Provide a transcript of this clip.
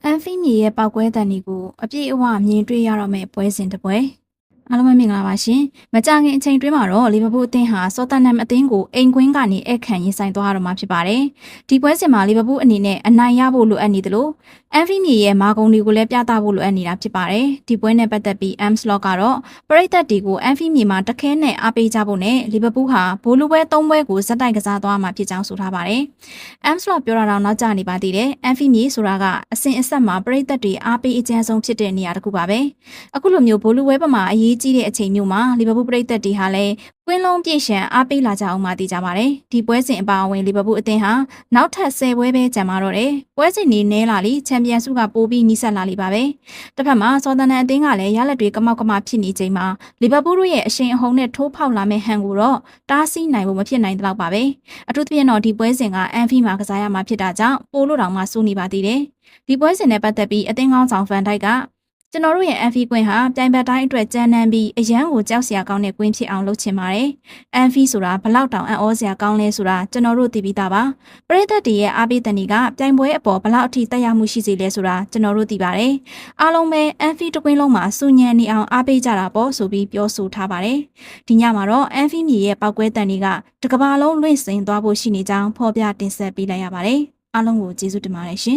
အန်ဖီမီရဲ့ပောက်ကွဲတန်တွေကိုအပြည့်အဝမြင်တွေ့ရတော့မယ့်ပွဲစဉ်တစ်ပွဲအားလုံးပဲမင်္ဂလာပါရှင်။မကြခင်အချိန်တွင်းမှာတော့လီဗာပူးအသင်းဟာဆော့တန်နမ်အသင်းကိုအိမ်ကွင်းကနေဧည့်ခံရင်ဆိုင်သွားရတော့မှာဖြစ်ပါတယ်။ဒီပွဲစဉ်မှာလီဗာပူးအနေနဲ့အနိုင်ရဖို့လိုအပ်နေတယ်လို့အန်ဖီမီရဲ့မာဂုံတွေကိုလည်းပြသဖို့လိုအပ်နေတာဖြစ်ပါတယ်။ဒီပွဲနဲ့ပတ်သက်ပြီးအမ်စလော့ကတော့ပရိသတ်တွေကိုအန်ဖီမီမှာတခဲနဲ့အားပေးကြဖို့နဲ့လီဗာပူးဟာဘိုးလူပွဲ၃ပွဲကိုဇက်တိုက်ကစားသွားမှာဖြစ်ကြောင်းဆိုထားပါတယ်။အမ်စလော့ပြောတာတော့နောက်ကျနေပါသေးတယ်။အန်ဖီမီဆိုတာကအစဉ်အဆက်မှာပရိသတ်တွေအားပေးအကျဉ်းဆုံးဖြစ်တဲ့နေရာတစ်ခုပါပဲ။အခုလိုမျိုးဘိုးလူပွဲပမာအရေးကြီးတဲ့အချိန်မျိုးမှာလီဗာပူးပရိသတ်တွေဟာလည်းကွင်းလုံးပြည့်ရှံအားပေးလာကြအောင်မှသိကြပါတယ်။ဒီပွဲစဉ်အပါအဝင်လီဗာပူးအသင်းဟာနောက်ထပ်10ပွဲပဲကျန်ပါတော့တယ်။ပွဲစဉ်နေနဲလာလီချန်ပီယံဆုကပိုပြီးနီးစပ်လာလိပါပဲ။တစ်ဖက်မှာဆော်သန်နန်အသင်းကလည်းရလက်တွေကမောက်ကမဖြစ်နေချိန်မှာလီဗာပူးတို့ရဲ့အရှိန်အဟုန်နဲ့ထိုးဖောက်လာမဲ့ဟန်ကိုတော့တားဆီးနိုင်ဖို့မဖြစ်နိုင်တော့ပါပဲ။အထူးသဖြင့်တော့ဒီပွဲစဉ်ကအန်ဖီမှာကစားရမှာဖြစ်တာကြောင့်ပိုလို့တောင်မှစိုးနေပါသေးတယ်။ဒီပွဲစဉ်နဲ့ပတ်သက်ပြီးအသင်းကောင်းဆောင်ဖန်တိုက်ကကျွန်တော်တို့ရဲ့အန်ဖီကွင်းဟာပြိုင်ဘက်တိုင်းအတွက်ကြမ်းတမ်းပြီးအရန်ကိုကြောက်စရာကောင်းတဲ့ကွင်းဖြစ်အောင်လုပ်ချင်ပါတယ်။အန်ဖီဆိုတာဘလောက်တောင်အံ့ဩစရာကောင်းလဲဆိုတာကျွန်တော်တို့သိပြီးသားပါ။ပရိသတ်တွေရဲ့အားပေးတဲ့နေကပြိုင်ပွဲအပေါ်ဘလောက်အထိတက်ရောက်မှုရှိစေလဲဆိုတာကျွန်တော်တို့သိပါတယ်။အားလုံးပဲအန်ဖီတကွင်းလုံးမှာစူညံနေအောင်အားပေးကြတာပေါ့ဆိုပြီးပြောဆိုထားပါတယ်။ဒီညမှာတော့အန်ဖီမြေရဲ့ပောက်ကွဲတန်တွေကတကဘာလုံးလွင့်စင်သွားဖို့ရှိနေကြောင်းဖော်ပြတင်ဆက်ပေးလိုက်ရပါတယ်။အားလုံးကိုကျေးဇူးတင်ပါတယ်ရှင်